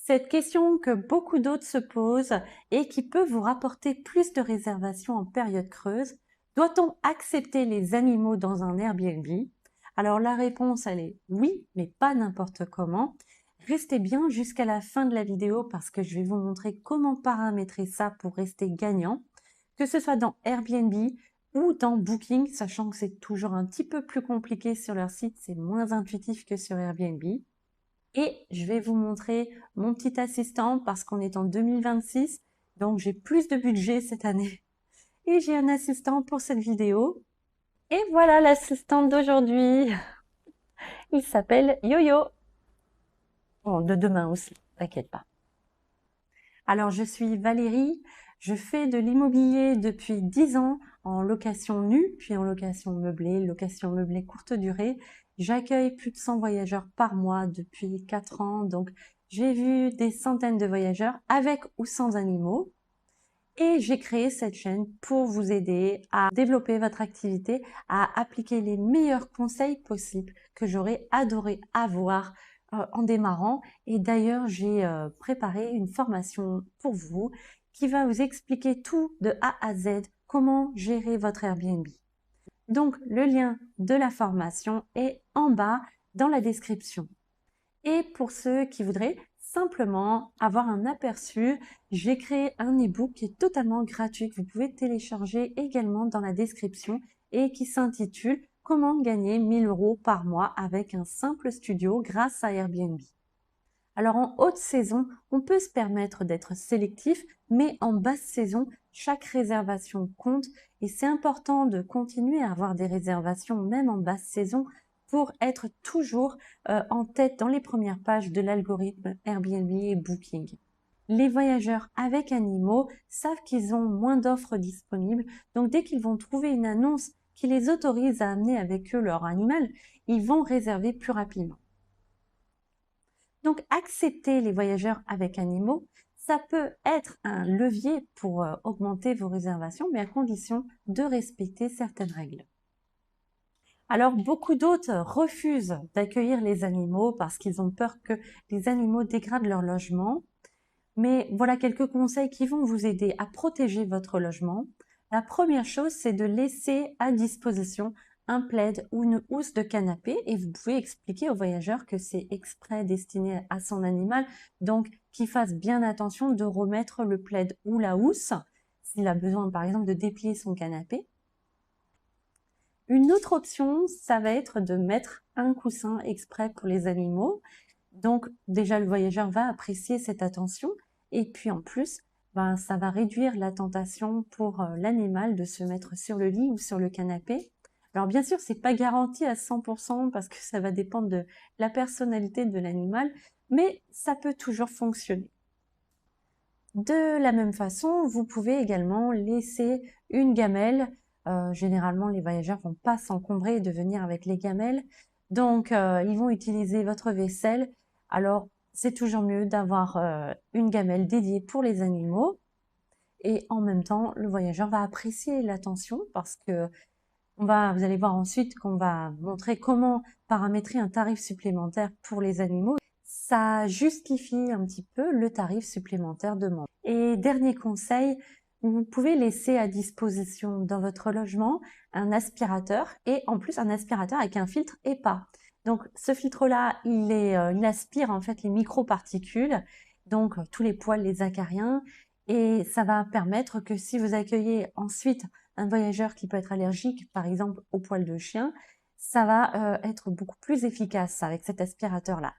Cette question que beaucoup d'autres se posent et qui peut vous rapporter plus de réservations en période creuse, doit-on accepter les animaux dans un Airbnb? Alors la réponse, elle est oui, mais pas n'importe comment. Restez bien jusqu'à la fin de la vidéo parce que je vais vous montrer comment paramétrer ça pour rester gagnant, que ce soit dans Airbnb ou dans Booking, sachant que c'est toujours un petit peu plus compliqué sur leur site, c'est moins intuitif que sur Airbnb. Et je vais vous montrer mon petit assistant parce qu'on est en 2026, donc j'ai plus de budget cette année. Et j'ai un assistant pour cette vidéo. Et voilà l'assistant d'aujourd'hui. Il s'appelle Yo-Yo. Bon, de demain aussi, t'inquiète pas. Alors, je suis Valérie. Je fais de l'immobilier depuis 10 ans en location nue, puis en location meublée courte durée. J'accueille plus de 100 voyageurs par mois depuis 4 ans. Donc, j'ai vu des centaines de voyageurs avec ou sans animaux. Et j'ai créé cette chaîne pour vous aider à développer votre activité, à appliquer les meilleurs conseils possibles que j'aurais adoré avoir en démarrant. Et d'ailleurs, j'ai préparé une formation pour vous qui va vous expliquer tout de A à Z, comment gérer votre Airbnb. Donc, le lien de la formation est en bas dans la description. Et pour ceux qui voudraient simplement avoir un aperçu, j'ai créé un e-book qui est totalement gratuit que vous pouvez télécharger également dans la description et qui s'intitule Comment gagner 1000 € par mois avec un simple studio grâce à Airbnb. Alors en haute saison, on peut se permettre d'être sélectif, mais en basse saison, chaque réservation compte et c'est important de continuer à avoir des réservations même en basse saison pour être toujours en tête dans les premières pages de l'algorithme Airbnb et Booking. Les voyageurs avec animaux savent qu'ils ont moins d'offres disponibles, donc dès qu'ils vont trouver une annonce qui les autorise à amener avec eux leur animal, ils vont réserver plus rapidement. Donc, accepter les voyageurs avec animaux, ça peut être un levier pour augmenter vos réservations, mais à condition de respecter certaines règles. Alors, beaucoup d'autres refusent d'accueillir les animaux parce qu'ils ont peur que les animaux dégradent leur logement. Mais voilà quelques conseils qui vont vous aider à protéger votre logement. La première chose, c'est de laisser à disposition un plaid ou une housse de canapé et vous pouvez expliquer au voyageur que c'est exprès destiné à son animal, donc qu'il fasse bien attention de remettre le plaid ou la housse s'il a besoin par exemple de déplier son canapé. Une autre option, ça va être de mettre un coussin exprès pour les animaux. Donc déjà le voyageur va apprécier cette attention et puis en plus, ça va réduire la tentation pour l'animal de se mettre sur le lit ou sur le canapé. Alors bien sûr, c'est pas garanti à 100% parce que ça va dépendre de la personnalité de l'animal, mais ça peut toujours fonctionner. De la même façon, vous pouvez également laisser une gamelle. Généralement, les voyageurs vont pas s'encombrer de venir avec les gamelles. Donc, ils vont utiliser votre vaisselle. Alors, c'est toujours mieux d'avoir une gamelle dédiée pour les animaux. Et en même temps, le voyageur va apprécier l'attention parce que vous allez voir ensuite qu'on va montrer comment paramétrer un tarif supplémentaire pour les animaux. Ça justifie un petit peu le tarif supplémentaire demandé. Et dernier conseil, vous pouvez laisser à disposition dans votre logement un aspirateur et en plus un aspirateur avec un filtre EPA. Donc ce filtre-là, il aspire en fait les microparticules, donc tous les poils, les acariens, et ça va permettre que si vous accueillez ensuite un voyageur qui peut être allergique, par exemple aux poils de chien, ça va être beaucoup plus efficace avec cet aspirateur-là.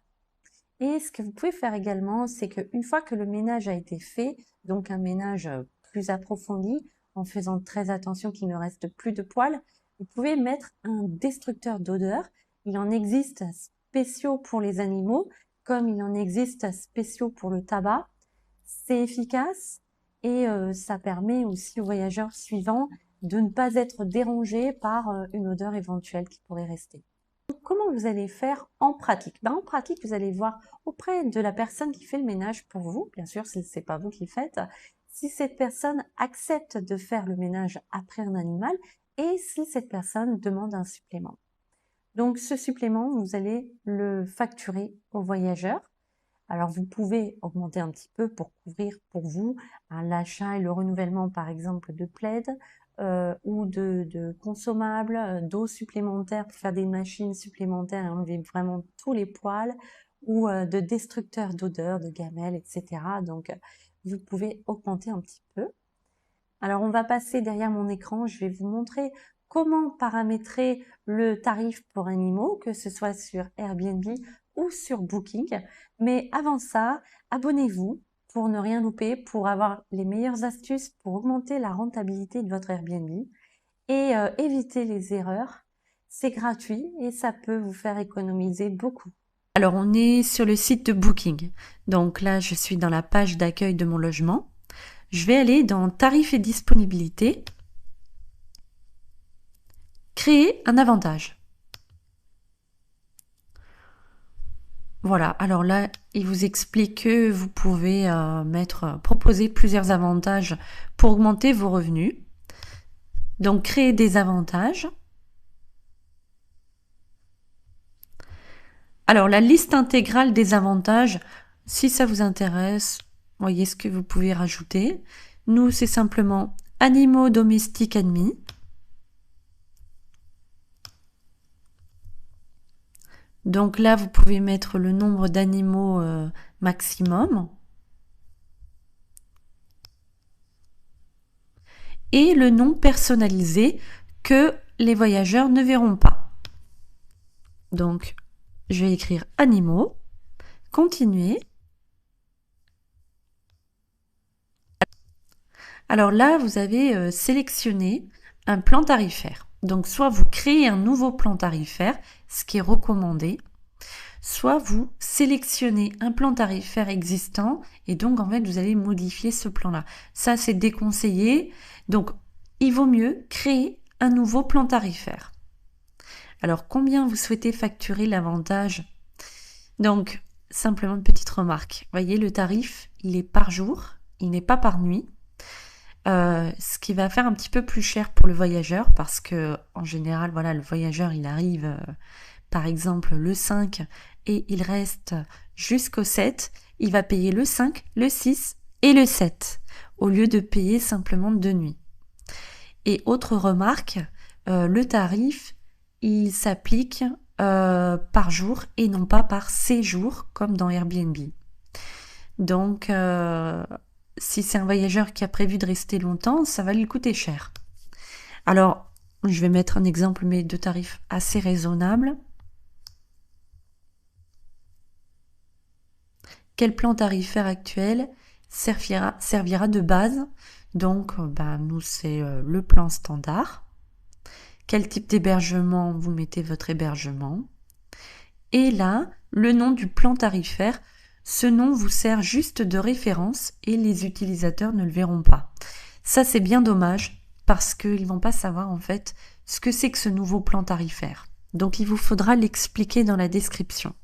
Et ce que vous pouvez faire également, c'est qu'une fois que le ménage a été fait, donc un ménage plus approfondi, en faisant très attention qu'il ne reste plus de poils, vous pouvez mettre un destructeur d'odeur. Il en existe spéciaux pour les animaux, comme il en existe spéciaux pour le tabac. C'est efficace et ça permet aussi aux voyageurs suivants de ne pas être dérangés par une odeur éventuelle qui pourrait rester. Comment vous allez faire en pratique? En pratique, vous allez voir auprès de la personne qui fait le ménage pour vous, bien sûr, si ce n'est pas vous qui le faites, si cette personne accepte de faire le ménage après un animal et si cette personne demande un supplément. Donc, ce supplément, vous allez le facturer au voyageur. Alors vous pouvez augmenter un petit peu pour couvrir pour vous l'achat et le renouvellement par exemple de plaids ou de consommables, d'eau supplémentaire pour faire des machines supplémentaires et enlever vraiment tous les poils ou de destructeurs d'odeurs, de gamelles, etc. Donc vous pouvez augmenter un petit peu. Alors on va passer derrière mon écran, je vais vous montrer comment paramétrer le tarif pour animaux, que ce soit sur Airbnb ou sur Booking. Mais avant ça, abonnez-vous pour ne rien louper, pour avoir les meilleures astuces pour augmenter la rentabilité de votre Airbnb et éviter les erreurs. C'est gratuit et ça peut vous faire économiser beaucoup. Alors on est sur le site de Booking. Donc là, je suis dans la page d'accueil de mon logement. Je vais aller dans tarifs et disponibilité, créer un avantage. Voilà, alors là, il vous explique que vous pouvez proposer plusieurs avantages pour augmenter vos revenus. Donc, créer des avantages. Alors, la liste intégrale des avantages, si ça vous intéresse, voyez ce que vous pouvez rajouter. Nous, c'est simplement animaux domestiques admis. Donc là, vous pouvez mettre le nombre d'animaux maximum. Et le nom personnalisé que les voyageurs ne verront pas. Donc, je vais écrire animaux, continuer. Alors là, vous avez sélectionné un plan tarifaire. Donc, soit vous créez un nouveau plan tarifaire, ce qui est recommandé, soit vous sélectionnez un plan tarifaire existant et donc en fait vous allez modifier ce plan-là. Ça c'est déconseillé, donc il vaut mieux créer un nouveau plan tarifaire. Alors combien vous souhaitez facturer l'avantage? Donc simplement une petite remarque, voyez le tarif il est par jour, il n'est pas par nuit. Ce qui va faire un petit peu plus cher pour le voyageur parce que en général voilà le voyageur il arrive par exemple le 5 et il reste jusqu'au 7, il va payer le 5, le 6 et le 7 au lieu de payer simplement 2 nuits. Et autre remarque, le tarif il s'applique par jour et non pas par séjour comme dans Airbnb. Donc si c'est un voyageur qui a prévu de rester longtemps, ça va lui coûter cher. Alors, je vais mettre un exemple, mais de tarifs assez raisonnables. Quel plan tarifaire actuel servira de base? Donc, nous, c'est le plan standard. Quel type d'hébergement vous mettez votre hébergement? Et là, le nom du plan tarifaire. Ce nom vous sert juste de référence et les utilisateurs ne le verront pas. Ça, c'est bien dommage parce qu'ils ne vont pas savoir en fait ce que c'est que ce nouveau plan tarifaire. Donc, il vous faudra l'expliquer dans la description.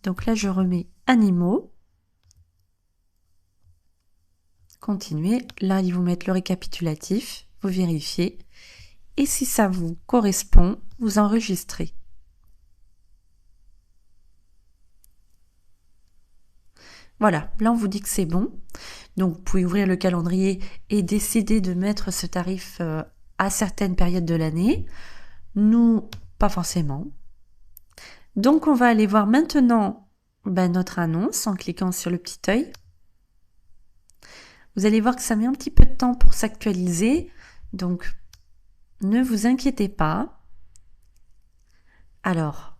Donc là, je remets animaux. Continuez. Là, ils vous mettent le récapitulatif. Vous vérifiez. Et si ça vous correspond, vous enregistrez. Voilà, là on vous dit que c'est bon. Donc vous pouvez ouvrir le calendrier et décider de mettre ce tarif à certaines périodes de l'année. Nous, pas forcément. Donc on va aller voir maintenant notre annonce en cliquant sur le petit œil. Vous allez voir que ça met un petit peu de temps pour s'actualiser. Donc ne vous inquiétez pas. Alors,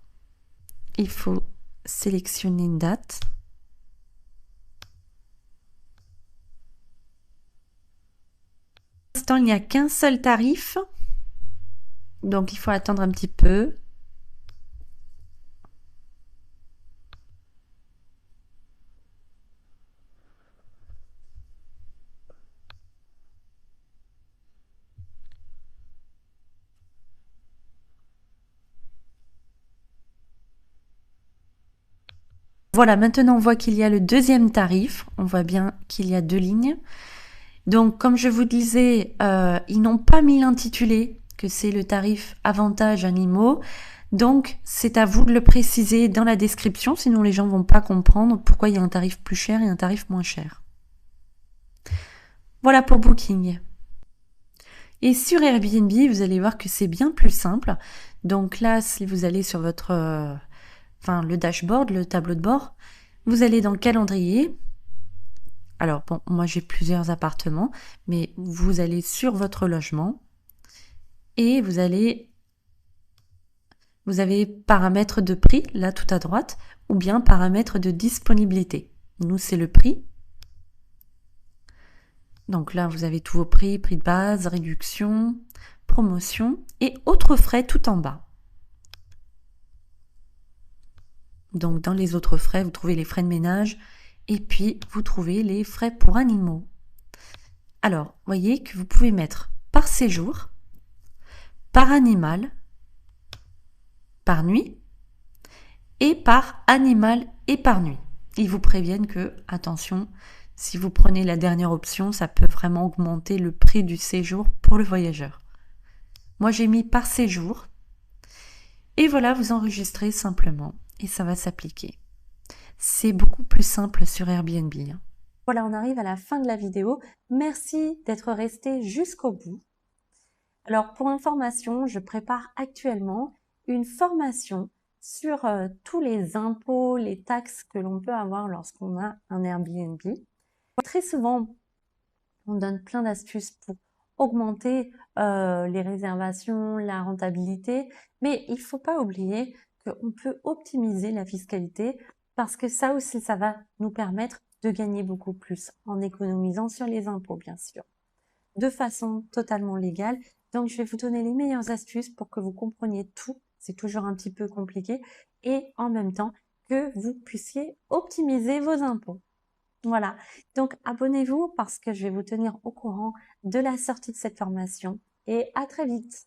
il faut sélectionner une date. Pour l'instant, il n'y a qu'un seul tarif, donc il faut attendre un petit peu. Voilà, maintenant on voit qu'il y a le deuxième tarif, on voit bien qu'il y a 2 lignes. Donc comme je vous disais, ils n'ont pas mis l'intitulé que c'est le tarif avantage animaux. Donc, c'est à vous de le préciser dans la description, sinon les gens vont pas comprendre pourquoi il y a un tarif plus cher et un tarif moins cher. Voilà pour Booking. Et sur Airbnb, vous allez voir que c'est bien plus simple. Donc là, si vous allez sur votre, le dashboard, le tableau de bord, vous allez dans le calendrier. Alors bon, moi j'ai plusieurs appartements, mais vous allez sur votre logement et vous avez paramètres de prix, là tout à droite, ou bien paramètres de disponibilité. Nous, c'est le prix. Donc là, vous avez tous vos prix, prix de base, réduction, promotion et autres frais tout en bas. Donc dans les autres frais, vous trouvez les frais de ménage et puis vous trouvez les frais pour animaux. Alors, voyez que vous pouvez mettre par séjour, par animal, par nuit et par animal et par nuit. Ils vous préviennent que, attention, si vous prenez la dernière option, ça peut vraiment augmenter le prix du séjour pour le voyageur. Moi, j'ai mis par séjour. Et voilà, vous enregistrez simplement et ça va s'appliquer. C'est beaucoup plus simple sur Airbnb. Voilà, on arrive à la fin de la vidéo. Merci d'être resté jusqu'au bout. Alors, pour information, je prépare actuellement une formation sur tous les impôts, les taxes que l'on peut avoir lorsqu'on a un Airbnb. Très souvent, on donne plein d'astuces pour augmenter les réservations, la rentabilité, mais il ne faut pas oublier qu'on peut optimiser la fiscalité parce que ça aussi, ça va nous permettre de gagner beaucoup plus en économisant sur les impôts, bien sûr, de façon totalement légale. Donc, je vais vous donner les meilleures astuces pour que vous compreniez tout. C'est toujours un petit peu compliqué et en même temps que vous puissiez optimiser vos impôts. Voilà, donc abonnez-vous parce que je vais vous tenir au courant de la sortie de cette formation et à très vite.